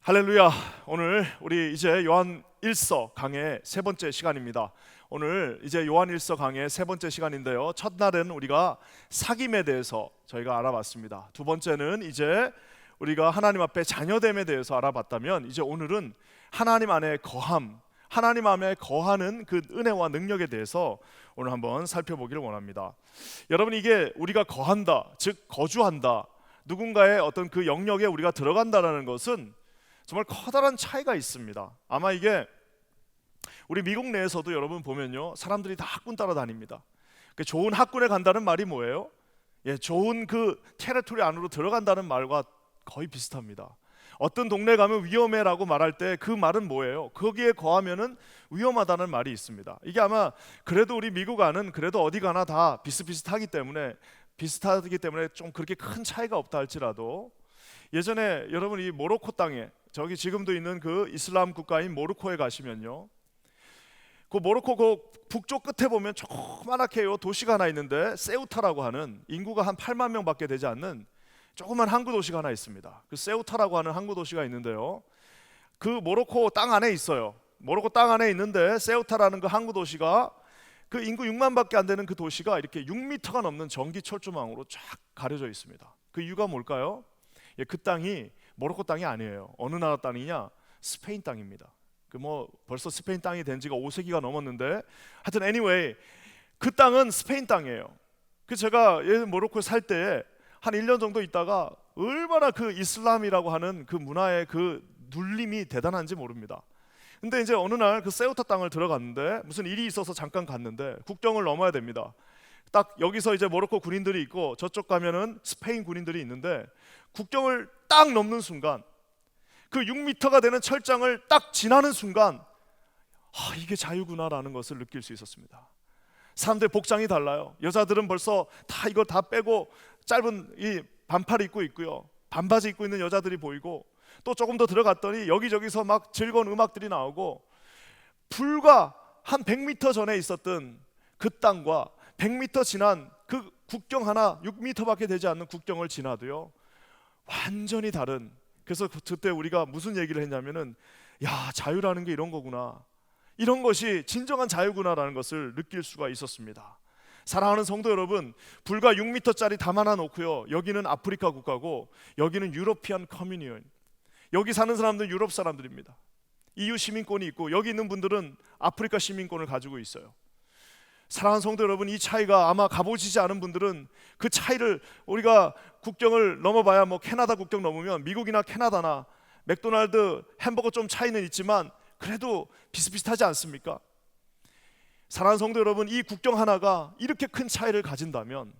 할렐루야. 오늘 우리 이제 요한 1서 강의 세 번째 시간입니다. 오늘 이제 요한 1서 강의 세 번째 시간인데요, 첫날은 우리가 사귐에 대해서 저희가 알아봤습니다. 두 번째는 이제 우리가 하나님 앞에 자녀됨에 대해서 알아봤다면, 이제 오늘은 하나님 안에 거함, 하나님 안에 거하는 그 은혜와 능력에 대해서 오늘 한번 살펴보기를 원합니다. 여러분, 이게 우리가 거한다, 즉 거주한다, 누군가의 어떤 그 영역에 우리가 들어간다라는 것은 정말 커다란 차이가 있습니다. 아마 이게 우리 미국 내에서도 여러분 보면요, 사람들이 다 학군 따라다닙니다. 좋은 학군에 간다는 말이 뭐예요? 좋은 그 테리토리 안으로 들어간다는 말과 거의 비슷합니다. 어떤 동네 가면 위험해라고 말할 때 그 말은 뭐예요? 거기에 거하면은 위험하다는 말이 있습니다. 이게 아마 그래도 우리 미국 안은 그래도 어디 가나 다 비슷하기 때문에 좀 그렇게 큰 차이가 없다 할지라도, 예전에 여러분 이 모로코 땅에, 저기 지금도 있는 그 이슬람 국가인 모로코에 가시면요, 그 모로코 그 북쪽 끝에 보면 조그맣게 도시가 하나 있는데, 세우타라고 하는 인구가 한 8만 명밖에 되지 않는 조그만 항구 도시가 하나 있습니다. 그 세우타라고 하는 항구 도시가 있는데요, 그 모로코 땅 안에 있어요. 모로코 땅 안에 있는데 세우타라는 그 항구 도시가, 그 인구 6만밖에 안 되는 그 도시가 이렇게 6m가 넘는 전기 철조망으로 쫙 가려져 있습니다. 그 이유가 뭘까요? 그 땅이 모로코 땅이 아니에요. 어느 나라 땅이냐? 스페인 땅입니다. 벌써 스페인 땅이 된 지가 5세기가 넘었는데, 하여튼 anyway 그 땅은 스페인 땅이에요. 제가 모로코에 살 때에 한 1년 정도 있다가 얼마나 그 이슬람이라고 하는 그 문화의 그 눌림이 대단한지 모릅니다. 근데 이제 어느 날 그 세우타 땅을 들어갔는데, 무슨 일이 있어서 잠깐 갔는데 국경을 넘어야 됩니다. 딱 여기서 이제 모로코 군인들이 있고, 저쪽 가면은 스페인 군인들이 있는데, 국경을 딱 넘는 순간, 그 6m가 되는 철장을 딱 지나는 순간, 이게 자유구나라는 것을 느낄 수 있었습니다. 사람들 복장이 달라요. 여자들은 벌써 다 이거 다 빼고 짧은 이 반팔 입고 있고요, 반바지 입고 있는 여자들이 보이고, 또 조금 더 들어갔더니 여기저기서 막 즐거운 음악들이 나오고, 불과 한 100m 전에 있었던 그 땅과 100m 지난 그 국경 하나 6m밖에 되지 않는 국경을 지나도요, 완전히 다른. 그래서 그때 우리가 무슨 얘기를 했냐면은, 야, 자유라는 게 이런 거구나, 이런 것이 진정한 자유구나라는 것을 느낄 수가 있었습니다. 사랑하는 성도 여러분, 불과 6m짜리 담 하나 놓고요, 여기는 아프리카 국가고 여기는 유러피안 커뮤니언, 여기 사는 사람들은 유럽 사람들입니다. EU 시민권이 있고, 여기 있는 분들은 아프리카 시민권을 가지고 있어요. 사랑하는 성도 여러분, 이 차이가 아마 가보시지 않은 분들은 그 차이를, 우리가 국경을 넘어봐야 캐나다 국경 넘으면 미국이나 캐나다나 맥도날드 햄버거 좀 차이는 있지만 그래도 비슷비슷하지 않습니까? 사랑하는 성도 여러분, 이 국경 하나가 이렇게 큰 차이를 가진다면,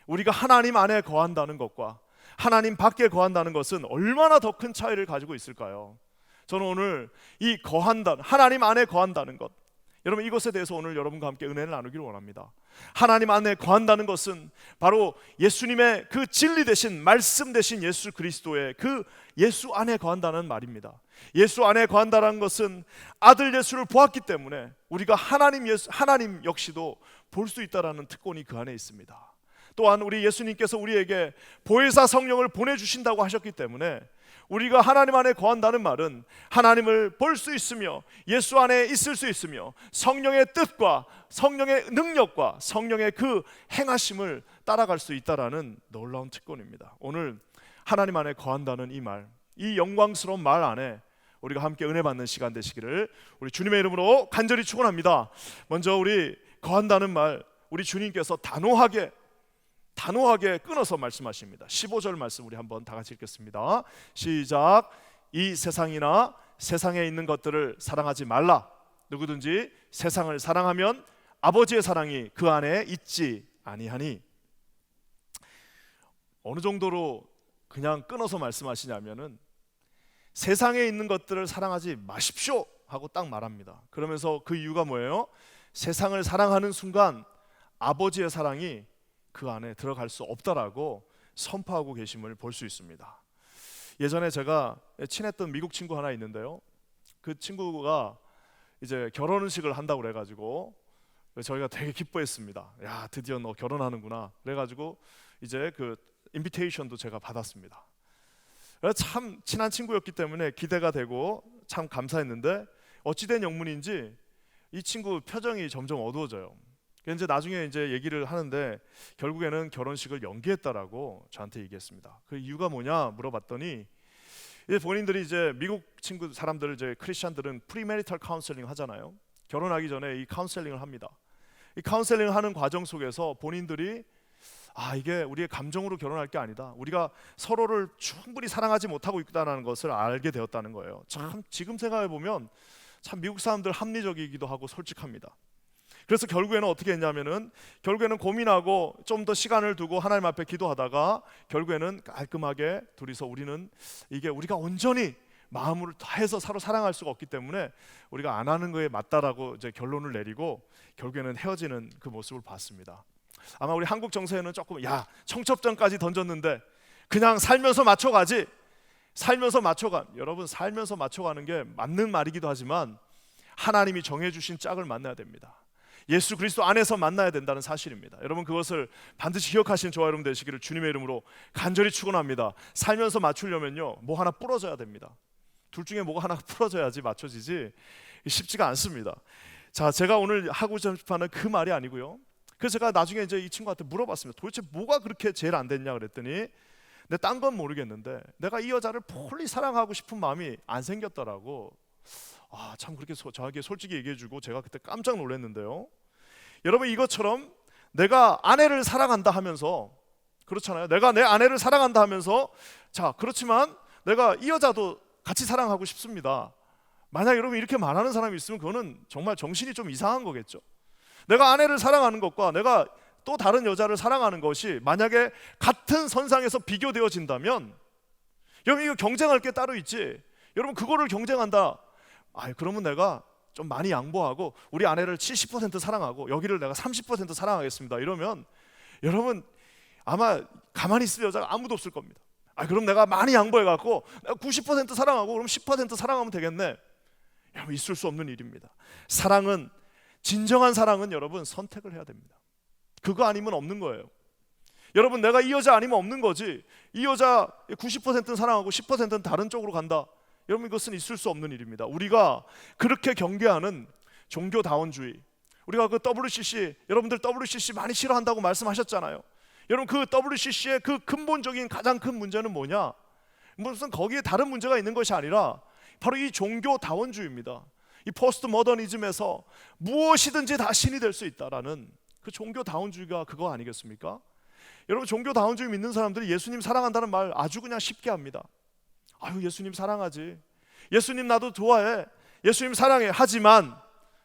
우리가 하나님 안에 거한다는 것과 하나님 밖에 거한다는 것은 얼마나 더 큰 차이를 가지고 있을까요? 저는 오늘 이 하나님 안에 거한다는 것, 여러분 이것에 대해서 오늘 여러분과 함께 은혜를 나누기를 원합니다. 하나님 안에 거한다는 것은 바로 예수님의 그 진리 대신, 말씀 대신 예수 그리스도의 그 예수 안에 거한다는 말입니다. 예수 안에 거한다는 것은 아들 예수를 보았기 때문에 우리가 하나님 역시도 볼 수 있다라는 특권이 그 안에 있습니다. 또한 우리 예수님께서 우리에게 보혜사 성령을 보내주신다고 하셨기 때문에, 우리가 하나님 안에 거한다는 말은 하나님을 볼 수 있으며 예수 안에 있을 수 있으며 성령의 뜻과 성령의 능력과 성령의 그 행하심을 따라갈 수 있다라는 놀라운 특권입니다. 오늘 하나님 안에 거한다는 이 말, 이 영광스러운 말 안에 우리가 함께 은혜 받는 시간 되시기를 우리 주님의 이름으로 간절히 축원합니다. 먼저 우리 거한다는 말, 우리 주님께서 단호하게 끊어서 말씀하십니다. 15절 말씀 우리 한번 다 같이 읽겠습니다. 시작. 이 세상이나 세상에 있는 것들을 사랑하지 말라. 누구든지 세상을 사랑하면 아버지의 사랑이 그 안에 있지 아니하니. 어느 정도로 그냥 끊어서 말씀하시냐면은, 세상에 있는 것들을 사랑하지 마십시오 하고 딱 말합니다. 그러면서 그 이유가 뭐예요? 세상을 사랑하는 순간 아버지의 사랑이 그 안에 들어갈 수 없다라고 선포하고 계심을 볼 수 있습니다. 예전에 제가 친했던 미국 친구 하나 있는데요, 그 친구가 이제 결혼식을 한다고 그래가지고 저희가 되게 기뻐했습니다. 야, 드디어 너 결혼하는구나. 그래가지고 이제 그 인비테이션도 제가 받았습니다. 참 친한 친구였기 때문에 기대가 되고 참 감사했는데 어찌된 영문인지 이 친구 표정이 점점 어두워져요. 이제 나중에 이제 얘기를 하는데 결국에는 결혼식을 연기했다라고 저한테 얘기했습니다. 그 이유가 뭐냐 물어봤더니 이제 본인들이 이제 미국 친구 사람들 이제 크리스천들은 프리메리탈 카운셀링 하잖아요. 결혼하기 전에 이 카운셀링을 합니다. 이 카운셀링 하는 과정 속에서 본인들이 이게 우리의 감정으로 결혼할 게 아니다. 우리가 서로를 충분히 사랑하지 못하고 있다는 것을 알게 되었다는 거예요. 참 지금 생각해 보면 참 미국 사람들 합리적이기도 하고 솔직합니다. 그래서 결국에는 어떻게 했냐면은 결국에는 고민하고 좀 더 시간을 두고 하나님 앞에 기도하다가 결국에는 깔끔하게 둘이서 우리는 이게 우리가 온전히 마음을 다해서 서로 사랑할 수가 없기 때문에 우리가 안 하는 거에 맞다라고 이제 결론을 내리고 결국에는 헤어지는 그 모습을 봤습니다. 아마 우리 한국 정서에는 조금 청첩장까지 던졌는데 그냥 살면서 맞춰가지. 여러분 살면서 맞춰가는 게 맞는 말이기도 하지만 하나님이 정해주신 짝을 만나야 됩니다. 예수 그리스도 안에서 만나야 된다는 사실입니다. 여러분 그것을 반드시 기억하신 저와 여러분 되시기를 주님의 이름으로 간절히 축원합니다. 살면서 맞추려면요 뭐 하나 부러져야 됩니다. 둘 중에 뭐가 하나 부러져야지 맞춰지지 쉽지가 않습니다. 자, 제가 오늘 하고 싶어하는 그 말이 아니고요. 그래서 제가 나중에 이제 이 친구한테 물어봤습니다. 도대체 뭐가 그렇게 제일 안 됐냐 그랬더니 내 딴 건 모르겠는데 내가 이 여자를 폴리 사랑하고 싶은 마음이 안 생겼더라고. 참 그렇게 저에게 솔직히 얘기해주고 제가 그때 깜짝 놀랐는데요. 여러분 이것처럼 내가 아내를 사랑한다 하면서 그렇잖아요. 내가 내 아내를 사랑한다 하면서 자 그렇지만 내가 이 여자도 같이 사랑하고 싶습니다. 만약 여러분 이렇게 말하는 사람이 있으면 그거는 정말 정신이 좀 이상한 거겠죠. 내가 아내를 사랑하는 것과 내가 또 다른 여자를 사랑하는 것이 만약에 같은 선상에서 비교되어진다면 여러분 이거 경쟁할 게 따로 있지. 여러분 그거를 경쟁한다. 그러면 내가 좀 많이 양보하고 우리 아내를 70% 사랑하고 여기를 내가 30% 사랑하겠습니다. 이러면 여러분 아마 가만히 있을 여자가 아무도 없을 겁니다. 그럼 내가 많이 양보해갖고 내가 90% 사랑하고 그럼 10% 사랑하면 되겠네. 여러분 있을 수 없는 일입니다. 사랑은 진정한 사랑은 여러분 선택을 해야 됩니다. 그거 아니면 없는 거예요. 여러분 내가 이 여자 아니면 없는 거지. 이 여자 90%는 사랑하고 10%는 다른 쪽으로 간다. 여러분 이것은 있을 수 없는 일입니다. 우리가 그렇게 경계하는 종교다원주의, 우리가 그 WCC 여러분들 WCC 많이 싫어한다고 말씀하셨잖아요. 여러분 그 WCC의 그 근본적인 가장 큰 문제는 뭐냐? 무슨 거기에 다른 문제가 있는 것이 아니라 바로 이 종교다원주의입니다. 이 포스트 모더니즘에서 무엇이든지 다 신이 될 수 있다라는 그 종교다원주의가 그거 아니겠습니까? 여러분 종교다원주의 믿는 사람들이 예수님 사랑한다는 말 아주 그냥 쉽게 합니다. 예수님 사랑하지. 예수님 나도 좋아해. 예수님 사랑해. 하지만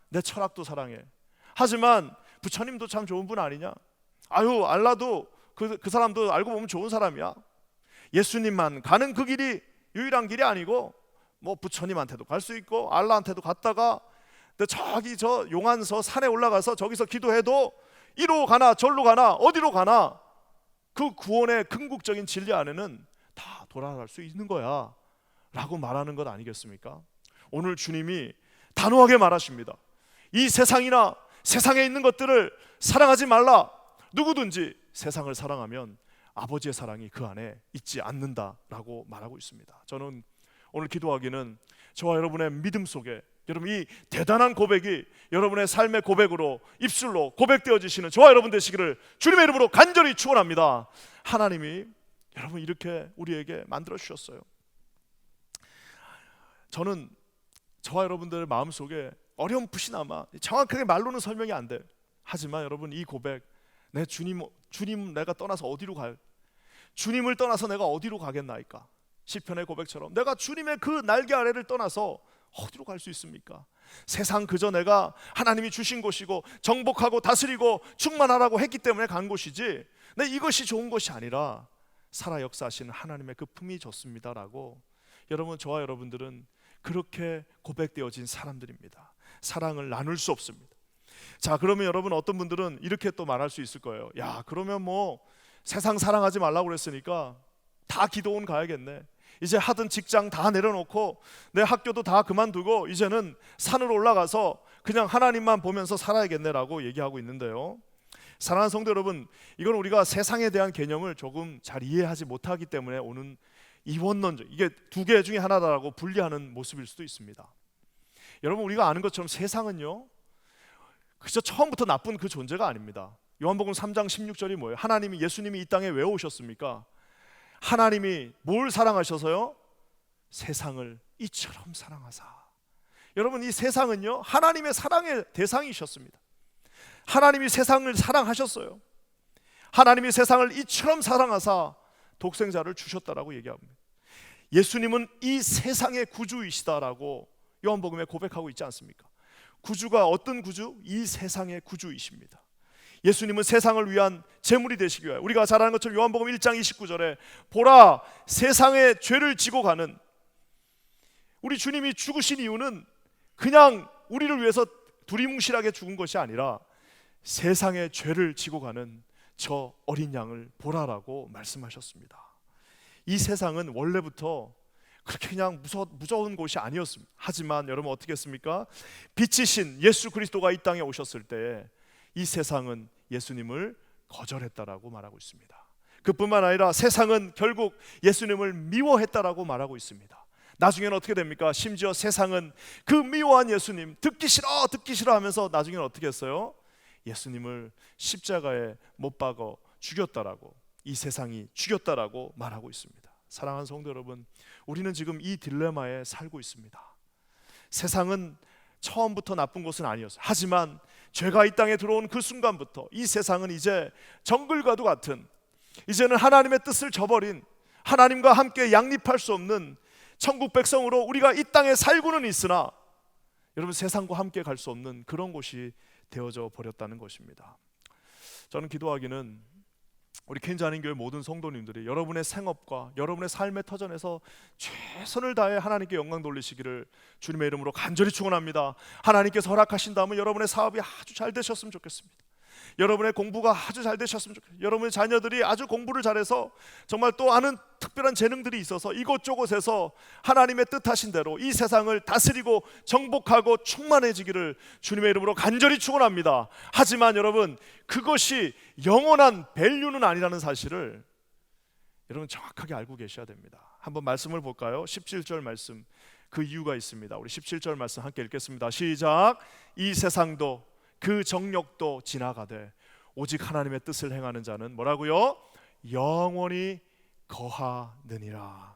내 철학도 사랑해. 하지만 부처님도 참 좋은 분 아니냐? 알라도 그 사람도 알고 보면 좋은 사람이야. 예수님만 가는 그 길이 유일한 길이 아니고 뭐 부처님한테도 갈 수 있고 알라한테도 갔다가 저기 저 용안서 산에 올라가서 저기서 기도해도 이로 가나 절로 가나 어디로 가나 그 구원의 궁극적인 진리 안에는 다 돌아갈 수 있는 거야 라고 말하는 것 아니겠습니까? 오늘 주님이 단호하게 말하십니다. 이 세상이나 세상에 있는 것들을 사랑하지 말라. 누구든지 세상을 사랑하면 아버지의 사랑이 그 안에 있지 않는다라고 말하고 있습니다. 저는 오늘 기도하기는 저와 여러분의 믿음 속에 여러분 이 대단한 고백이 여러분의 삶의 고백으로 입술로 고백되어지시는 저와 여러분 되시기를 주님의 이름으로 간절히 축원합니다. 하나님이 여러분 이렇게 우리에게 만들어 주셨어요. 저는 저와 여러분들 마음속에 어렴풋이나마 정확하게 말로는 설명이 안 돼. 하지만 여러분 이 고백 내 주님 내가 떠나서 어디로 갈? 주님을 떠나서 내가 어디로 가겠나이까? 시편의 고백처럼 내가 주님의 그 날개 아래를 떠나서 어디로 갈 수 있습니까? 세상 그저 내가 하나님이 주신 곳이고 정복하고 다스리고 충만하라고 했기 때문에 간 곳이지 이것이 좋은 것이 아니라 살아 역사하시는 하나님의 그 품이 좋습니다라고 여러분 저와 여러분들은 그렇게 고백되어진 사람들입니다. 사랑을 나눌 수 없습니다. 자 그러면 여러분 어떤 분들은 이렇게 또 말할 수 있을 거예요. 그러면 뭐 세상 사랑하지 말라고 그랬으니까 다 기도원 가야겠네. 이제 하던 직장 다 내려놓고 내 학교도 다 그만두고 이제는 산으로 올라가서 그냥 하나님만 보면서 살아야겠네라고 얘기하고 있는데요. 사랑하는 성도 여러분, 이건 우리가 세상에 대한 개념을 조금 잘 이해하지 못하기 때문에 오는 이원론적, 이게 두 개 중에 하나다라고 분리하는 모습일 수도 있습니다. 여러분, 우리가 아는 것처럼 세상은요 그저 처음부터 나쁜 그 존재가 아닙니다. 요한복음 3장 16절이 뭐예요? 하나님이, 예수님이 이 땅에 왜 오셨습니까? 하나님이 뭘 사랑하셔서요? 세상을 이처럼 사랑하사. 여러분, 이 세상은요 하나님의 사랑의 대상이셨습니다. 하나님이 세상을 사랑하셨어요. 하나님이 세상을 이처럼 사랑하사 독생자를 주셨다라고 얘기합니다. 예수님은 이 세상의 구주이시다라고 요한복음에 고백하고 있지 않습니까? 구주가 어떤 구주? 이 세상의 구주이십니다. 예수님은 세상을 위한 제물이 되시기 위하여, 우리가 잘 아는 것처럼 요한복음 1장 29절에 보라 세상의 죄를 지고 가는, 우리 주님이 죽으신 이유는 그냥 우리를 위해서 두리뭉실하게 죽은 것이 아니라 세상의 죄를 지고 가는 저 어린 양을 보라라고 말씀하셨습니다. 이 세상은 원래부터 그렇게 그냥 무서운 곳이 아니었습니다. 하지만 여러분 어떻게 했습니까? 빛이신 예수 그리스도가 이 땅에 오셨을 때 이 세상은 예수님을 거절했다라고 말하고 있습니다. 그뿐만 아니라 세상은 결국 예수님을 미워했다라고 말하고 있습니다. 나중에는 어떻게 됩니까? 심지어 세상은 그 미워한 예수님 듣기 싫어 하면서 나중에는 어떻게 했어요? 예수님을 십자가에 못 박아 죽였다라고, 이 세상이 죽였다라고 말하고 있습니다. 사랑하는 성도 여러분, 우리는 지금 이 딜레마에 살고 있습니다. 세상은 처음부터 나쁜 것은 아니었어요. 하지만 죄가 이 땅에 들어온 그 순간부터 이 세상은 이제 정글과도 같은, 이제는 하나님의 뜻을 저버린, 하나님과 함께 양립할 수 없는 천국 백성으로 우리가 이 땅에 살고는 있으나 여러분 세상과 함께 갈 수 없는 그런 곳이 되어져 버렸다는 것입니다. 저는 기도하기는 우리 켄자한인교회 모든 성도님들이 여러분의 생업과 여러분의 삶의 터전에서 최선을 다해 하나님께 영광 돌리시기를 주님의 이름으로 간절히 축원합니다. 하나님께서 허락하신다면 여러분의 사업이 아주 잘 되셨으면 좋겠습니다. 여러분의 공부가 아주 잘 되셨으면 좋겠어요. 여러분의 자녀들이 아주 공부를 잘해서 정말 또 아는 특별한 재능들이 있어서 이곳저곳에서 하나님의 뜻하신 대로 이 세상을 다스리고 정복하고 충만해지기를 주님의 이름으로 간절히 축원합니다. 하지만 여러분 그것이 영원한 밸류는 아니라는 사실을 여러분 정확하게 알고 계셔야 됩니다. 한번 말씀을 볼까요? 17절 말씀, 그 이유가 있습니다. 우리 17절 말씀 함께 읽겠습니다. 시작. 이 세상도 그 정욕도 지나가되 오직 하나님의 뜻을 행하는 자는 뭐라고요? 영원히 거하느니라.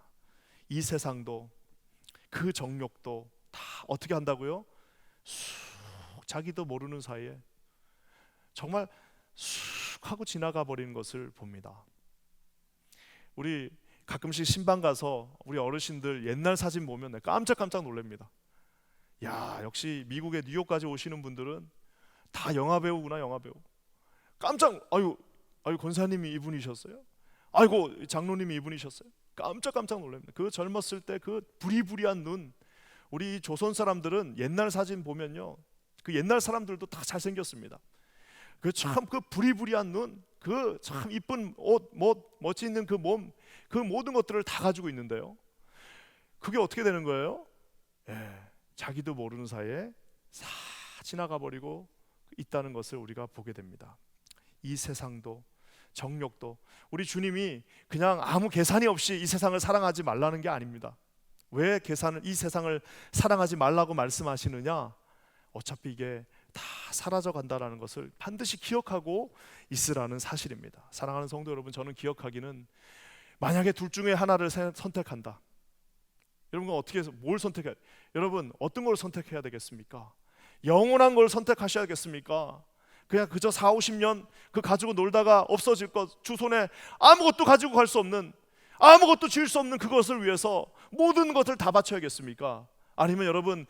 이 세상도 그 정욕도 다 어떻게 한다고요? 쑥 자기도 모르는 사이에 정말 쑥 하고 지나가 버리는 것을 봅니다. 우리 가끔씩 신방 가서 우리 어르신들 옛날 사진 보면 깜짝깜짝 놀랍니다. 야, 역시 미국의 뉴욕까지 오시는 분들은 다 영화배우구나, 영화배우. 깜짝, 아유 권사님이 이분이셨어요? 아이고 장로님이 이분이셨어요? 깜짝 놀랍니다. 그 젊었을 때 그 부리부리한 눈, 우리 조선 사람들은 옛날 사진 보면요, 그 옛날 사람들도 다 잘생겼습니다. 그 참 그 부리부리한 눈, 그 참 이쁜 옷, 멋있는 그 몸, 그 모든 것들을 다 가지고 있는데요, 그게 어떻게 되는 거예요? 자기도 모르는 사이에 싹 지나가 버리고 있다는 것을 우리가 보게 됩니다. 이 세상도 정욕도, 우리 주님이 그냥 아무 계산이 없이 이 세상을 사랑하지 말라는 게 아닙니다. 왜 이 세상을 사랑하지 말라고 말씀하시느냐? 어차피 이게 다 사라져 간다라는 것을 반드시 기억하고 있으라는 사실입니다. 사랑하는 성도 여러분, 저는 기억하기는 만약에 둘 중에 하나를 선택한다, 여러분 어떻게 해서 뭘 선택해야, 여러분 어떤 걸 선택해야 되겠습니까? 영원한 걸 선택하셔야겠습니까? 그냥 그저 40-50년 그 가지고 놀다가 없어질 것, 주손에 아무것도 가지고 갈 수 없는, 아무것도 지을 수 없는 그것을 위해서 모든 것을 다 바쳐야겠습니까? 아니면 여러분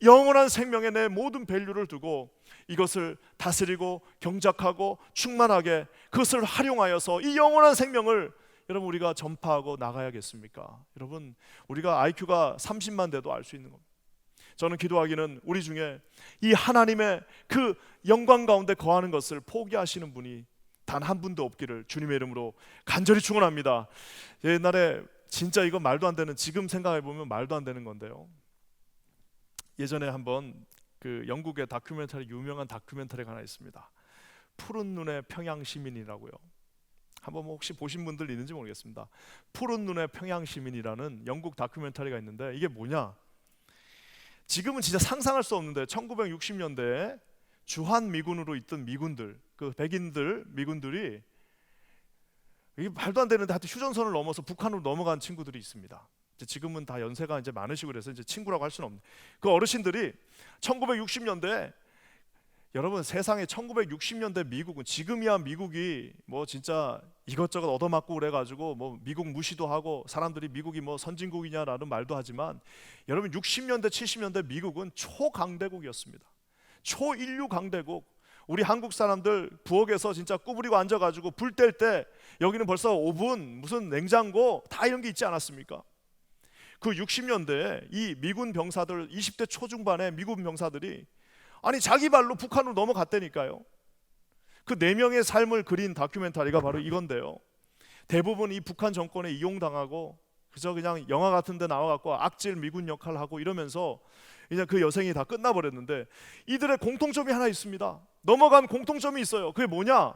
영원한 생명에 내 모든 밸류를 두고 이것을 다스리고 경작하고 충만하게 그것을 활용하여서 이 영원한 생명을 여러분 우리가 전파하고 나가야겠습니까? 여러분 우리가 IQ가 30만 돼도 알 수 있는 겁니다. 저는 기도하기는 우리 중에 이 하나님의 그 영광 가운데 거하는 것을 포기하시는 분이 단 한 분도 없기를 주님의 이름으로 간절히 축원합니다. 옛날에 진짜 이거 말도 안 되는, 지금 생각해 보면 말도 안 되는 건데요, 예전에 한번 그 영국의 다큐멘터리, 유명한 다큐멘터리가 하나 있습니다. 푸른 눈의 평양 시민이라고요. 한번 뭐 혹시 보신 분들 있는지 모르겠습니다. 푸른 눈의 평양 시민이라는 영국 다큐멘터리가 있는데 이게 뭐냐? 지금은 진짜 상상할 수 없는데 1960년대에 주한 미군으로 있던 미군들, 그 백인들 미군들이 이게 말도 안 되는데 하여튼 휴전선을 넘어서 북한으로 넘어간 친구들이 있습니다. 지금은 다 연세가 이제 많으시고 그래서 이제 친구라고 할 수는 없는 그 어르신들이 1960년대 여러분 세상에 1960년대 미국은 지금이야 미국이 뭐 진짜 이것저것 얻어맞고 그래가지고 뭐 미국 무시도 하고 사람들이 미국이 뭐 선진국이냐라는 말도 하지만 여러분 60년대 70년대 미국은 초강대국이었습니다. 초인류 강대국. 우리 한국 사람들 부엌에서 진짜 구부리고 앉아가지고 불 뗄 때 여기는 벌써 오븐 무슨 냉장고 다 이런 게 있지 않았습니까? 그 60년대에 이 미군 병사들 20대 초중반의 미군 병사들이 아니 자기 발로 북한으로 넘어갔다니까요. 그 4명의 삶을 그린 다큐멘터리가 바로 이건데요. 대부분 이 북한 정권에 이용당하고 그저 그냥 영화 같은 데 나와갖고 악질 미군 역할을 하고 이러면서 이제 그 여생이 다 끝나버렸는데 이들의 공통점이 하나 있습니다. 넘어간 공통점이 있어요. 그게 뭐냐?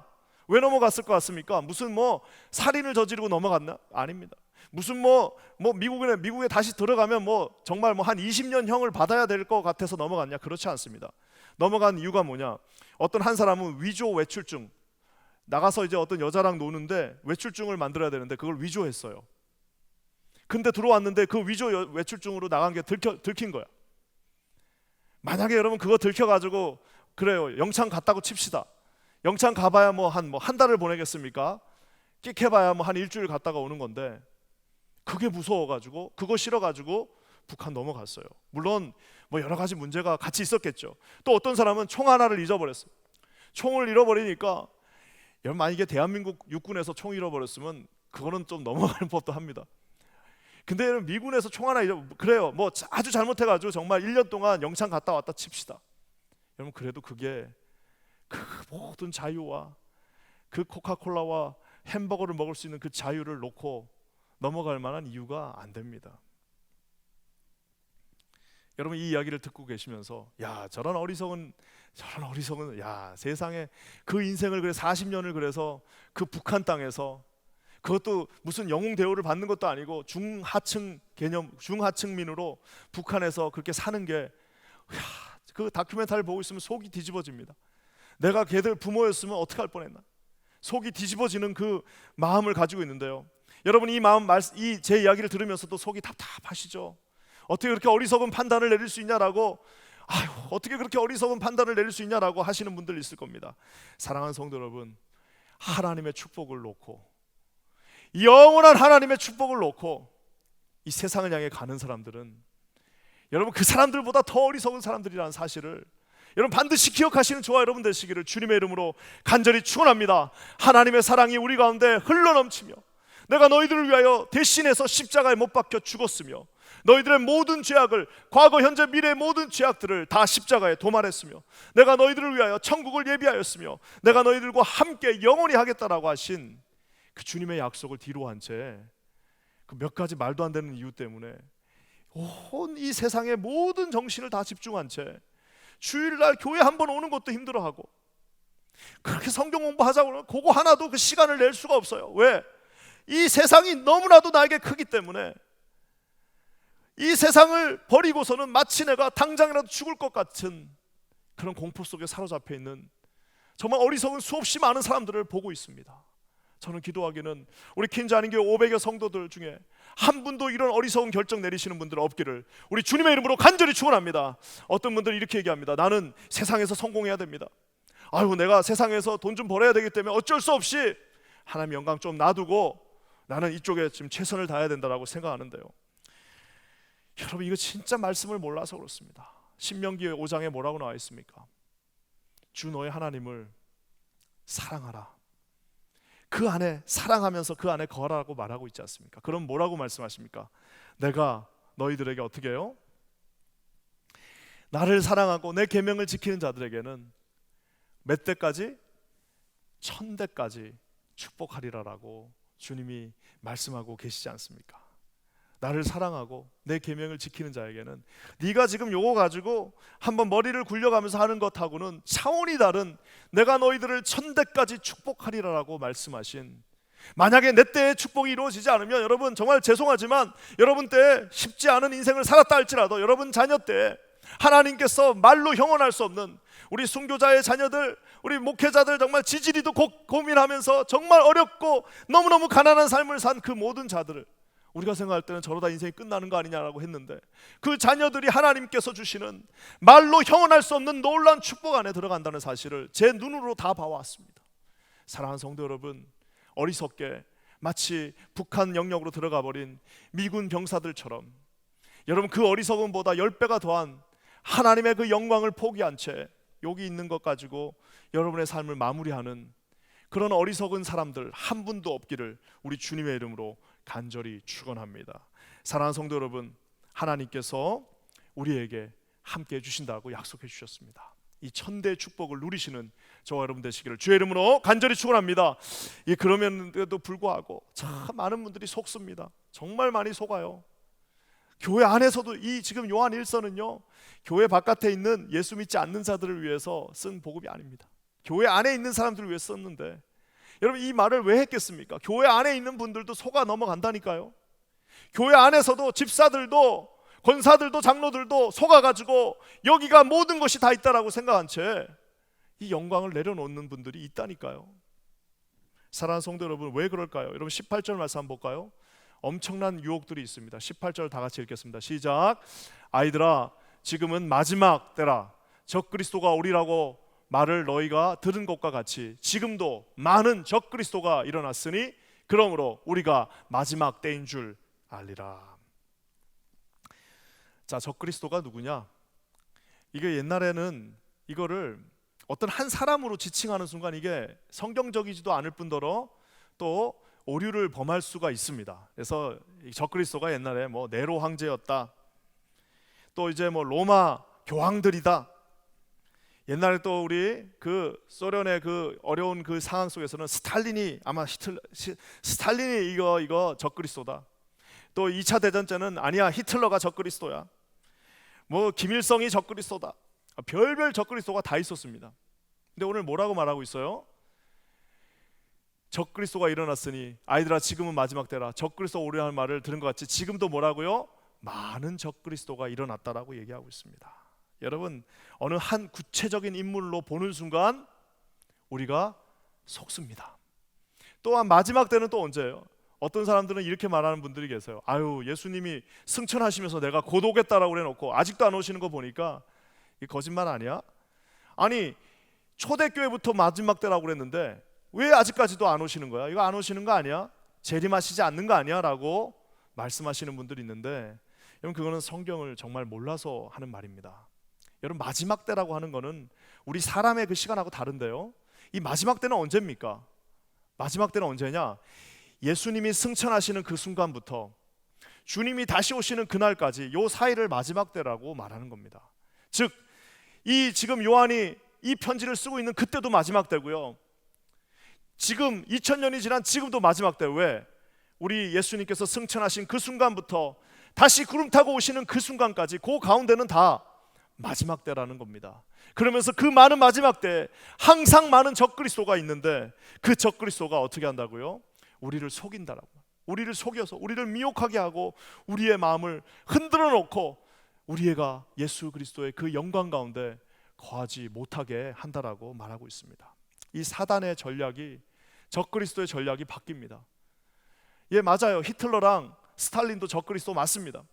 왜 넘어갔을 것 같습니까? 무슨 뭐 살인을 저지르고 넘어갔나? 아닙니다. 무슨 뭐 미국에 다시 들어가면 뭐 정말 뭐 한 20년 형을 받아야 될 것 같아서 넘어갔냐? 그렇지 않습니다. 넘어간 이유가 뭐냐? 어떤 한 사람은 위조 외출증 나가서 이제 어떤 여자랑 노는데 외출증을 만들어야 되는데 그걸 위조했어요. 근데 들어왔는데 그 위조 외출증으로 나간 게 들킨 거야. 만약에 여러분 그거 들켜가지고 그래요 영창 갔다고 칩시다. 영창 가봐야 뭐 한 달을 보내겠습니까? 끽해봐야 뭐 한 일주일 갔다가 오는 건데 그게 무서워가지고 그거 싫어가지고 북한 넘어갔어요. 물론 뭐 여러 가지 문제가 같이 있었겠죠. 또 어떤 사람은 총 하나를 잊어버렸어요. 총을 잃어버리니까 여러분 만약에 대한민국 육군에서 총 잃어버렸으면 그거는 좀 넘어가는 법도 합니다. 근데 여러분 미군에서 총 하나 그래요 뭐 아주 잘못해가지고 정말 1년 동안 영창 갔다 왔다 칩시다. 여러분 그래도 그게 그 모든 자유와 그 코카콜라와 햄버거를 먹을 수 있는 그 자유를 놓고 넘어갈 만한 이유가 안 됩니다. 여러분 이 이야기를 듣고 계시면서 야 저런 어리석은 야 세상에 그 인생을 그래 40년을 그래서 그 북한 땅에서 그것도 무슨 영웅 대우를 받는 것도 아니고 중하층민으로 북한에서 그렇게 사는 게 그 다큐멘터리를 보고 있으면 속이 뒤집어집니다. 내가 걔들 부모였으면 어떻게 할 뻔했나? 속이 뒤집어지는 그 마음을 가지고 있는데요. 여러분 이 제 이야기를 들으면서도 속이 답답하시죠? 어떻게 그렇게 어리석은 판단을 내릴 수 있냐라고 어떻게 그렇게 어리석은 판단을 내릴 수 있냐라고 하시는 분들 있을 겁니다. 사랑하는 성도 여러분, 하나님의 축복을 놓고 영원한 하나님의 축복을 놓고 이 세상을 향해 가는 사람들은 여러분 그 사람들보다 더 어리석은 사람들이라는 사실을 여러분 반드시 기억하시는 저와 여러분 되시기를 주님의 이름으로 간절히 축원합니다. 하나님의 사랑이 우리 가운데 흘러넘치며 내가 너희들을 위하여 대신해서 십자가에 못 박혀 죽었으며 너희들의 모든 죄악을 과거 현재 미래의 모든 죄악들을 다 십자가에 도말했으며 내가 너희들을 위하여 천국을 예비하였으며 내가 너희들과 함께 영원히 하겠다라고 하신 그 주님의 약속을 뒤로 한 채 그 몇 가지 말도 안 되는 이유 때문에 온 이 세상의 모든 정신을 다 집중한 채 주일날 교회 한번 오는 것도 힘들어하고 그렇게 성경 공부하자고 그러면 그거 하나도 그 시간을 낼 수가 없어요. 왜? 이 세상이 너무나도 나에게 크기 때문에 이 세상을 버리고서는 마치 내가 당장이라도 죽을 것 같은 그런 공포 속에 사로잡혀 있는 정말 어리석은 수없이 많은 사람들을 보고 있습니다. 저는 기도하기는 우리 퀸즈 안인교회 500여 성도들 중에 한 분도 이런 어리석은 결정 내리시는 분들 없기를 우리 주님의 이름으로 간절히 축원합니다. 어떤 분들이 이렇게 얘기합니다. 나는 세상에서 성공해야 됩니다. 내가 세상에서 돈 좀 벌어야 되기 때문에 어쩔 수 없이 하나님 영광 좀 놔두고 나는 이쪽에 지금 최선을 다해야 된다라고 생각하는데요. 여러분 이거 진짜 말씀을 몰라서 그렇습니다. 신명기 5장에 뭐라고 나와 있습니까? 주 너의 하나님을 사랑하라. 그 안에 사랑하면서 그 안에 거하라고 말하고 있지 않습니까? 그럼 뭐라고 말씀하십니까? 내가 너희들에게 어떻게 해요? 나를 사랑하고 내 계명을 지키는 자들에게는 몇 대까지? 1000대까지 축복하리라라고 주님이 말씀하고 계시지 않습니까? 나를 사랑하고 내 계명을 지키는 자에게는 네가 지금 요거 가지고 한번 머리를 굴려가면서 하는 것하고는 차원이 다른 내가 너희들을 1000대까지 축복하리라라고 말씀하신 만약에 내 때에 축복이 이루어지지 않으면 여러분 정말 죄송하지만 여러분 때에 쉽지 않은 인생을 살았다 할지라도 여러분 자녀 때에 하나님께서 말로 형언할 수 없는 우리 순교자의 자녀들, 우리 목회자들 정말 지지리도 고민하면서 정말 어렵고 너무너무 가난한 삶을 산 그 모든 자들을 우리가 생각할 때는 저러다 인생이 끝나는 거 아니냐라고 했는데 그 자녀들이 하나님께서 주시는 말로 형언할 수 없는 놀라운 축복 안에 들어간다는 사실을 제 눈으로 다 봐왔습니다. 사랑하는 성도 여러분, 어리석게 마치 북한 영역으로 들어가 버린 미군 병사들처럼 여러분 그 어리석음보다 10배가 더한 하나님의 그 영광을 포기한 채 여기 있는 것 가지고 여러분의 삶을 마무리하는 그런 어리석은 사람들 한 분도 없기를 우리 주님의 이름으로 간절히 축원합니다. 사랑하는 성도 여러분, 하나님께서 우리에게 함께 해주신다고 약속해 주셨습니다. 이 천대의 축복을 누리시는 저와 여러분 되시기를 주의 이름으로 간절히 축원합니다. 그러면에도 불구하고 참 많은 분들이 속습니다. 정말 많이 속아요. 교회 안에서도 이 지금 요한 1서는요 교회 바깥에 있는 예수 믿지 않는 자들을 위해서 쓴 복음이 아닙니다. 교회 안에 있는 사람들을 위해 썼는데 여러분 이 말을 왜 했겠습니까? 교회 안에 있는 분들도 속아 넘어간다니까요. 교회 안에서도 집사들도 권사들도 장로들도 속아가지고 여기가 모든 것이 다 있다라고 생각한 채 이 영광을 내려놓는 분들이 있다니까요. 사랑하는 성도 여러분, 왜 그럴까요? 여러분 18절 말씀 한번 볼까요? 엄청난 유혹들이 있습니다. 18절 다 같이 읽겠습니다. 시작. 아이들아, 지금은 마지막 때라. 적그리스도가 오리라고 말을 너희가 들은 것과 같이 지금도 많은 적그리스도가 일어났으니 그러므로 우리가 마지막 때인 줄 알리라. 자, 적그리스도가 누구냐? 이게 옛날에는 이거를 어떤 한 사람으로 지칭하는 순간 이게 성경적이지도 않을 뿐더러 또 오류를 범할 수가 있습니다. 그래서 적그리스도가 옛날에 뭐 네로 황제였다, 또 이제 뭐 로마 교황들이다. 옛날에 또 우리 그 소련의 그 어려운 그 상황 속에서는 스탈린이 아마 스탈린이 이거 적그리스도다. 또 2차 대전 때는 아니야 히틀러가 적그리스도야. 뭐 김일성이 적그리스도다. 별별 적그리스도가 다 있었습니다. 근데 오늘 뭐라고 말하고 있어요? 적그리스도가 일어났으니 아이들아 지금은 마지막 때라. 적그리스도 오리라는 말을 들은 것 같이 지금도 뭐라고요? 많은 적그리스도가 일어났다라고 얘기하고 있습니다. 여러분 어느 한 구체적인 인물로 보는 순간 우리가 속습니다. 또한 마지막 때는 또 언제예요? 어떤 사람들은 이렇게 말하는 분들이 계세요. 아유 예수님이 승천하시면서 내가 곧 오겠다라고 해놓고 아직도 안 오시는 거 보니까 이 거짓말 아니야? 아니 초대교회부터 마지막 때라고 그랬는데 왜 아직까지도 안 오시는 거야? 이거 안 오시는 거 아니야? 재림하시지 않는 거 아니야? 라고 말씀하시는 분들이 있는데 여러분 그거는 성경을 정말 몰라서 하는 말입니다. 여러분 마지막 때라고 하는 거는 우리 사람의 그 시간하고 다른데요, 이 마지막 때는 언제입니까? 마지막 때는 언제냐? 예수님이 승천하시는 그 순간부터 주님이 다시 오시는 그날까지 요 사이를 마지막 때라고 말하는 겁니다. 즉 이 지금 요한이 이 편지를 쓰고 있는 그때도 마지막 때고요, 지금 2000년이 지난 지금도 마지막 때. 왜? 우리 예수님께서 승천하신 그 순간부터 다시 구름 타고 오시는 그 순간까지 그 가운데는 다 마지막 때라는 겁니다. 그러면서 그 많은 마지막 때에 항상 많은 적그리스도가 있는데 그 적그리스도가 어떻게 한다고요? 우리를 속인다라고. 우리를 속여서 우리를 미혹하게 하고 우리의 마음을 흔들어 놓고 우리가 예수 그리스도의 그 영광 가운데 거하지 못하게 한다라고 말하고 있습니다. 이 사단의 전략이, 적그리스도의 전략이 바뀝니다. 예, 맞아요. 히틀러랑 스탈린도 적그리스도 맞습니다.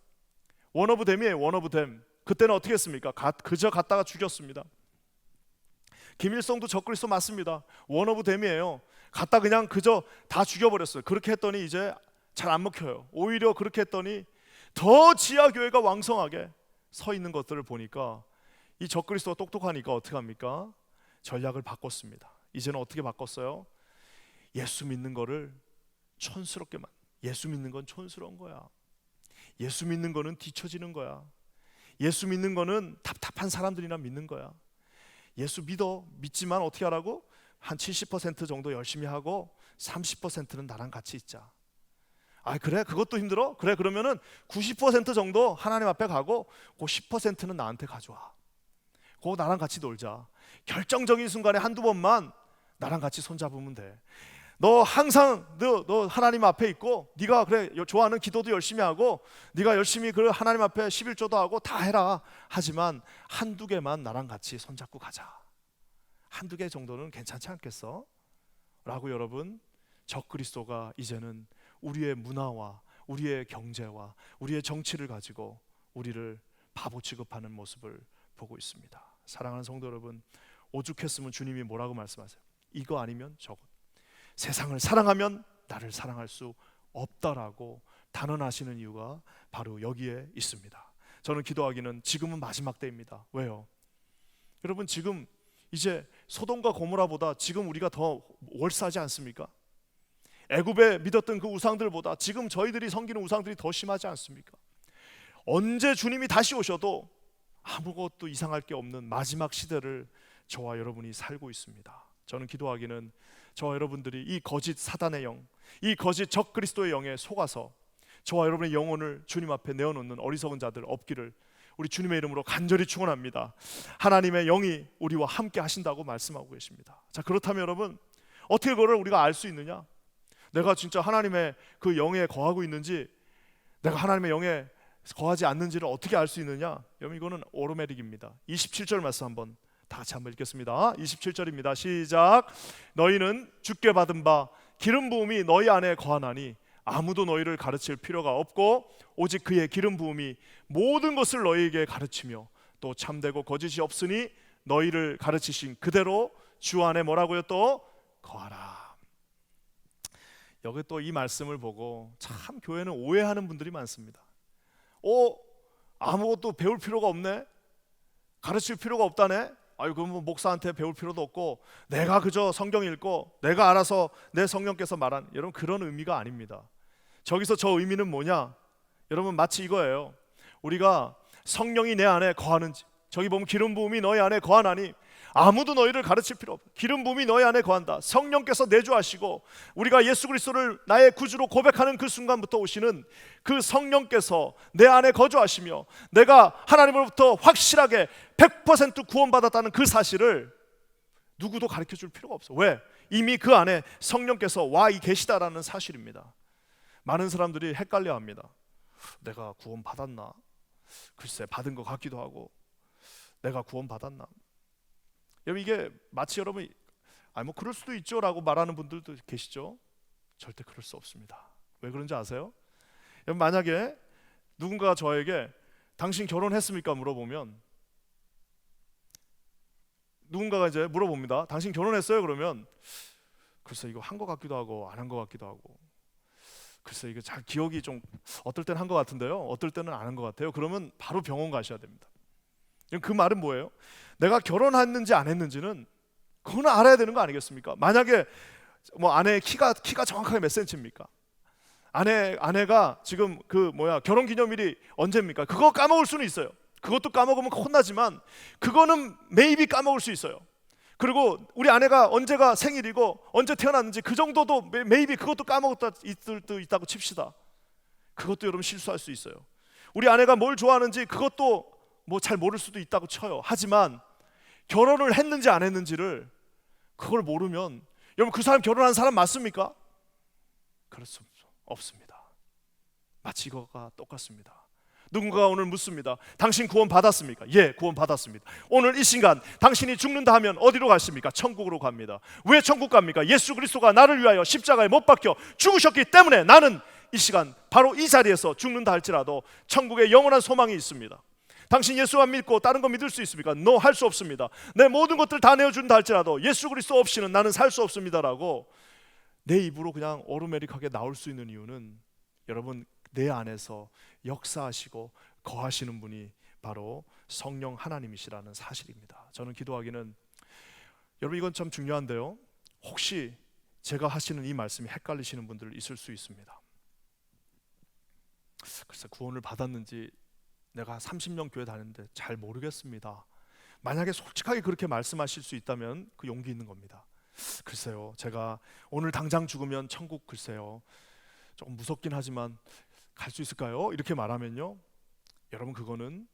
원 오브 댐이에요. 원 오브 댐. 그때는 어떻게 했습니까? 그저 갔다가 죽였습니다. 김일성도 적그리스도 맞습니다. 원 오브 댐이에요. 갔다 그냥 그저 다 죽여버렸어요. 그렇게 했더니 이제 잘 안 먹혀요. 오히려 그렇게 했더니 더 지하교회가 왕성하게 서 있는 것들을 보니까 이 적그리스도가 똑똑하니까 어떻게 합니까? 전략을 바꿨습니다. 이제는 어떻게 바꿨어요? 예수 믿는 거를 촌스럽게만. 예수 믿는 건 촌스러운 거야. 예수 믿는 거는 뒤처지는 거야. 예수 믿는 거는 답답한 사람들이나 믿는 거야. 예수 믿지만 어떻게 하라고? 한 70% 정도 열심히 하고 30%는 나랑 같이 있자. 아 그래? 그것도 힘들어? 그래 그러면은 90% 정도 하나님 앞에 가고 그 10%는 나한테 가져와. 그거 나랑 같이 놀자. 결정적인 순간에 한두 번만 나랑 같이 손잡으면 돼. 너 항상 너 하나님 앞에 있고 네가 그래 좋아하는 기도도 열심히 하고 네가 열심히 그 하나님 앞에 11조도 하고 다 해라. 하지만 한두 개만 나랑 같이 손잡고 가자. 한두 개 정도는 괜찮지 않겠어? 라고 여러분, 적그리스도가 이제는 우리의 문화와 우리의 경제와 우리의 정치를 가지고 우리를 바보 취급하는 모습을 보고 있습니다. 사랑하는 성도 여러분, 오죽했으면 주님이 뭐라고 말씀하세요? 이거 아니면 저것. 세상을 사랑하면 나를 사랑할 수 없다라고 단언하시는 이유가 바로 여기에 있습니다. 저는 기도하기는 지금은 마지막 때입니다. 왜요? 여러분, 지금 이제 소돔과 고모라보다 지금 우리가 더 월사하지 않습니까? 애굽에 믿었던 그 우상들보다 지금 저희들이 섬기는 우상들이 더 심하지 않습니까? 언제 주님이 다시 오셔도 아무것도 이상할 게 없는 마지막 시대를 저와 여러분이 살고 있습니다. 저는 기도하기는 저와 여러분들이 이 거짓 사단의 영, 이 거짓 적그리스도의 영에 속아서 저와 여러분의 영혼을 주님 앞에 내어놓는 어리석은 자들 없기를 우리 주님의 이름으로 간절히 축원합니다. 하나님의 영이 우리와 함께 하신다고 말씀하고 계십니다. 자, 그렇다면 여러분, 어떻게 그걸 우리가 알 수 있느냐? 내가 진짜 하나님의 그 영에 거하고 있는지, 내가 하나님의 영에 거하지 않는지를 어떻게 알 수 있느냐? 여러분, 이거는 오르메릭입니다. 27절 말씀 한번 다 같이 한번 읽겠습니다. 27절입니다. 시작. 너희는 주께 받은 바 기름 부음이 너희 안에 거하나니 아무도 너희를 가르칠 필요가 없고 오직 그의 기름 부음이 모든 것을 너희에게 가르치며 또 참되고 거짓이 없으니 너희를 가르치신 그대로 주 안에 뭐라고요? 또 거하라. 여기 또 이 말씀을 보고 참 교회는 오해하는 분들이 많습니다. 아무것도 배울 필요가 없네? 가르칠 필요가 없다네? 아유, 그럼 뭐 목사한테 배울 필요도 없고 내가 그저 성경 읽고 내가 알아서 내 성령께서 말한, 여러분, 그런 의미가 아닙니다. 저기서 저 의미는 뭐냐? 여러분, 마치 이거예요. 우리가 성령이 내 안에 거하는지, 저기 보면 기름 부음이 너희 안에 거하나니 아무도 너희를 가르칠 필요 없다. 기름 부음이 너희 안에 거한다. 성령께서 내주하시고 우리가 예수 그리스도를 나의 구주로 고백하는 그 순간부터 오시는 그 성령께서 내 안에 거주하시며 내가 하나님으로부터 확실하게 100% 구원받았다는 그 사실을 누구도 가르쳐 줄 필요가 없어. 왜? 이미 그 안에 성령께서 와 계시다라는 사실입니다. 많은 사람들이 헷갈려합니다. 내가 구원받았나? 글쎄, 받은 것 같기도 하고 내가 구원받았나? 여러분, 이게 마치 여러분이 뭐 그럴 수도 있죠 라고 말하는 분들도 계시죠. 절대 그럴 수 없습니다. 왜 그런지 아세요? 여러분, 만약에 누군가가 저에게 당신 결혼했습니까? 물어보면, 누군가가 이제 물어봅니다. 당신 결혼했어요? 그러면 글쎄 이거 한 것 같기도 하고 안 한 것 같기도 하고, 글쎄 이거 잘 기억이 좀 어떨 때는 한 것 같은데요 어떨 때는 안 한 것 같아요. 그러면 바로 병원 가셔야 됩니다. 그 말은 뭐예요? 내가 결혼했는지 안 했는지는 그건 알아야 되는 거 아니겠습니까? 만약에 뭐 아내의 키가 정확하게 몇 센치입니까? 아내가 지금 결혼기념일이 언제입니까? 그거 까먹을 수는 있어요. 그것도 까먹으면 혼나지만 그거는 maybe 까먹을 수 있어요. 그리고 우리 아내가 언제가 생일이고 언제 태어났는지 그 정도도 maybe 그것도 까먹었다 있을 때 있다고 칩시다. 그것도 여러분 실수할 수 있어요. 우리 아내가 뭘 좋아하는지 그것도 뭐 잘 모를 수도 있다고 쳐요. 하지만 결혼을 했는지 안 했는지를 그걸 모르면 여러분, 그 사람 결혼한 사람 맞습니까? 그럴 수 없습니다. 마치 이거가 똑같습니다. 누군가가 오늘 묻습니다. 당신 구원 받았습니까? 예, 구원 받았습니다. 오늘 이 순간 당신이 죽는다 하면 어디로 가십니까? 천국으로 갑니다. 왜 천국 갑니까? 예수 그리스도가 나를 위하여 십자가에 못 박혀 죽으셨기 때문에 나는 이 시간 바로 이 자리에서 죽는다 할지라도 천국에 영원한 소망이 있습니다. 당신 예수 안 믿고 다른 거 믿을 수 있습니까? No, 할 수 없습니다. 내 모든 것들 다 내어준다 할지라도 예수 그리스도 없이는 나는 살 수 없습니다라고 내 입으로 그냥 오르메릭하게 나올 수 있는 이유는 여러분, 내 안에서 역사하시고 거하시는 분이 바로 성령 하나님이시라는 사실입니다. 저는 기도하기는, 여러분, 이건 참 중요한데요, 혹시 제가 하시는 이 말씀이 헷갈리시는 분들 있을 수 있습니다. 글쎄, 구원을 받았는지 내가 30년 교회 다녔는데 잘 모르겠습니다. 만약에 솔직하게 그렇게 말씀하실 수 있다면 그 용기 있는 겁니다. 글쎄요, 제가 오늘 당장 죽으면 천국 글쎄요 조금 무섭긴 하지만 갈 수 있을까요? 이렇게 말하면요, 여러분, 그거는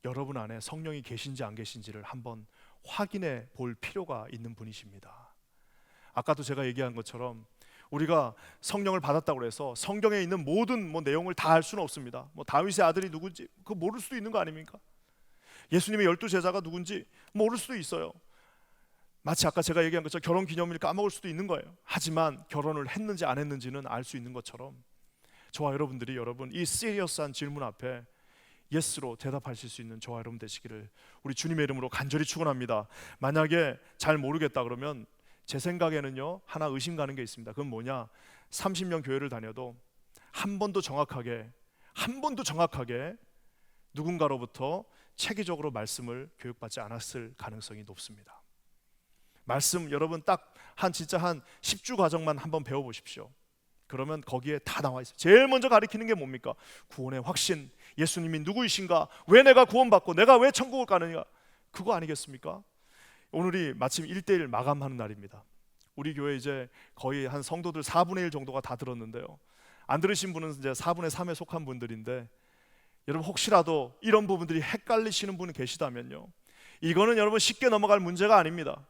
여러분 안에 성령이 계신지 안 계신지를 한번 확인해 볼 필요가 있는 분이십니다. 아까도 제가 얘기한 것처럼 우리가 성령을 받았다고 해서 성경에 있는 모든 내용을 다 알 수는 없습니다. 다윗의 아들이 누군지 그거 모를 수도 있는 거 아닙니까? 예수님의 12제자가 누군지 모를 수도 있어요. 마치 아까 제가 얘기한 것처럼 결혼 기념일 까먹을 수도 있는 거예요. 하지만 결혼을 했는지 안 했는지는 알 수 있는 것처럼 저와 여러분들이 이 시리어스한 질문 앞에 예스로 대답하실 수 있는 저와 여러분 되시기를 우리 주님의 이름으로 간절히 축원합니다. 만약에 잘 모르겠다 그러면 제 생각에는요 하나 의심 가는 게 있습니다. 그건 뭐냐, 30년 교회를 다녀도 한 번도 정확하게 누군가로부터 체계적으로 말씀을 교육받지 않았을 가능성이 높습니다. 말씀 여러분 딱 한 10주 과정만 한번 배워보십시오. 그러면 거기에 다 나와 있어요. 제일 먼저 가르치는 게 뭡니까? 구원의 확신, 예수님이 누구이신가, 왜 내가 구원받고 내가 왜 천국을 가느냐, 그거 아니겠습니까? 오늘이 마침 1대1 마감하는 날입니다. 우리 교회 이제 거의 한 성도들 4분의 1 정도가 다 들었는데요, 안 들으신 분은 이제 4분의 3에 속한 분들인데, 여러분 혹시라도 이런 부분들이 헷갈리시는 분이 계시다면요, 이거는 여러분 쉽게 넘어갈 문제가 아닙니다.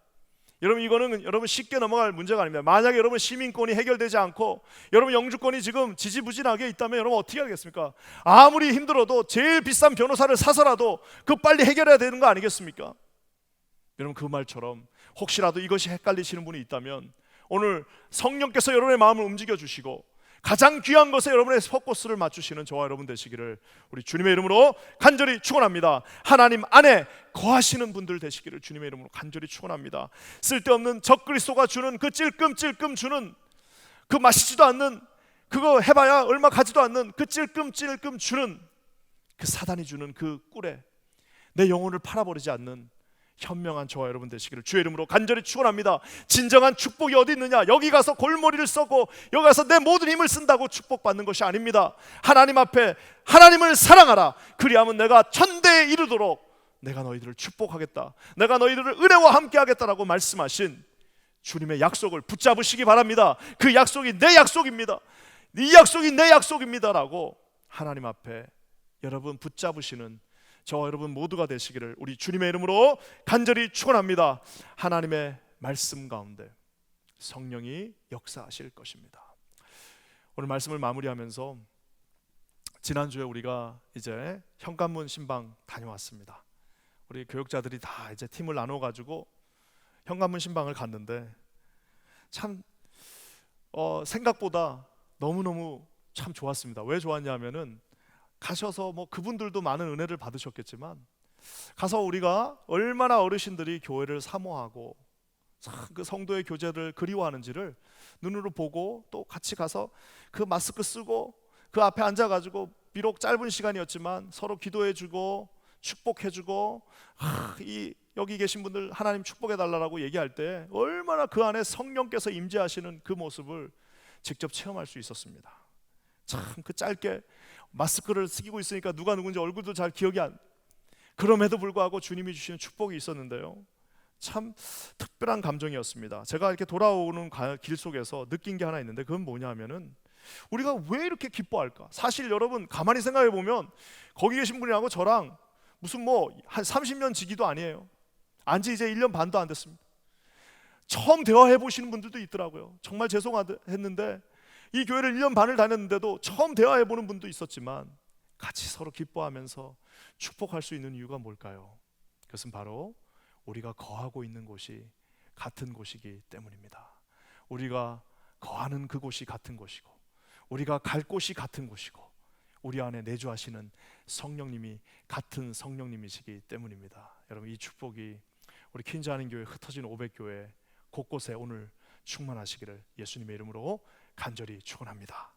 이거는 여러분 쉽게 넘어갈 문제가 아닙니다. 만약에 여러분 시민권이 해결되지 않고 여러분 영주권이 지금 지지부진하게 있다면 여러분 어떻게 하겠습니까? 아무리 힘들어도 제일 비싼 변호사를 사서라도 그 빨리 해결해야 되는 거 아니겠습니까? 여러분 그 말처럼 혹시라도 이것이 헷갈리시는 분이 있다면 오늘 성령께서 여러분의 마음을 움직여 주시고 가장 귀한 것에 여러분의 포커스를 맞추시는 저와 여러분 되시기를 우리 주님의 이름으로 간절히 축원합니다. 하나님 안에 거하시는 분들 되시기를 주님의 이름으로 간절히 축원합니다. 쓸데없는 적그리스도가 주는 그 찔끔찔끔 주는 그 마시지도 않는, 그거 해봐야 얼마 가지도 않는 그 찔끔찔끔 주는 그 사단이 주는 그 꿀에 내 영혼을 팔아버리지 않는 현명한 저와 여러분 되시기를 주의 이름으로 간절히 축원합니다. 진정한 축복이 어디 있느냐, 여기 가서 골머리를 써고 여기 가서 내 모든 힘을 쓴다고 축복받는 것이 아닙니다. 하나님 앞에 하나님을 사랑하라, 그리하면 내가 천대에 이르도록 내가 너희들을 축복하겠다, 내가 너희들을 은혜와 함께 하겠다라고 말씀하신 주님의 약속을 붙잡으시기 바랍니다. 그 약속이 내 약속입니다, 이 약속이 내 약속입니다라고 하나님 앞에 여러분 붙잡으시는 저와 여러분 모두가 되시기를 우리 주님의 이름으로 간절히 축원합니다. 하나님의 말씀 가운데 성령이 역사하실 것입니다. 오늘 말씀을 마무리하면서 지난주에 우리가 이제 현관문 신방 다녀왔습니다. 우리 교육자들이 다 이제 팀을 나눠 가지고 현관문 신방을 갔는데 참 생각보다 너무너무 참 좋았습니다. 왜 좋았냐면은 가셔서 그분들도 많은 은혜를 받으셨겠지만 가서 우리가 얼마나 어르신들이 교회를 사모하고 그 성도의 교제를 그리워하는지를 눈으로 보고, 또 같이 가서 그 마스크 쓰고 그 앞에 앉아가지고 비록 짧은 시간이었지만 서로 기도해주고 축복해주고 여기 계신 분들 하나님 축복해달라고 얘기할 때 얼마나 그 안에 성령께서 임재하시는 그 모습을 직접 체험할 수 있었습니다. 참 그 짧게 마스크를 쓰고 있으니까 누가 누군지 얼굴도 잘 기억이 안, 그럼에도 불구하고 주님이 주시는 축복이 있었는데요, 참 특별한 감정이었습니다. 제가 이렇게 돌아오는 길 속에서 느낀 게 하나 있는데, 그건 뭐냐 하면은 우리가 왜 이렇게 기뻐할까? 사실 여러분 가만히 생각해 보면 거기 계신 분이하고 저랑 무슨 한 30년 지기도 아니에요. 안지 이제 1년 반도 안 됐습니다. 처음 대화해 보시는 분들도 있더라고요. 정말 죄송했는데 이 교회를 1년 반을 다녔는데도 처음 대화해 보는 분도 있었지만 같이 서로 기뻐하면서 축복할 수 있는 이유가 뭘까요? 그것은 바로 우리가 거하고 있는 곳이 같은 곳이기 때문입니다. 우리가 거하는 그곳이 같은 곳이고 우리가 갈 곳이 같은 곳이고 우리 안에 내주하시는 성령님이 같은 성령님이시기 때문입니다. 여러분 이 축복이 우리 퀸즈하는 교회, 흩어진 500교회 곳곳에 오늘 충만하시기를 예수님의 이름으로 간절히 축원합니다.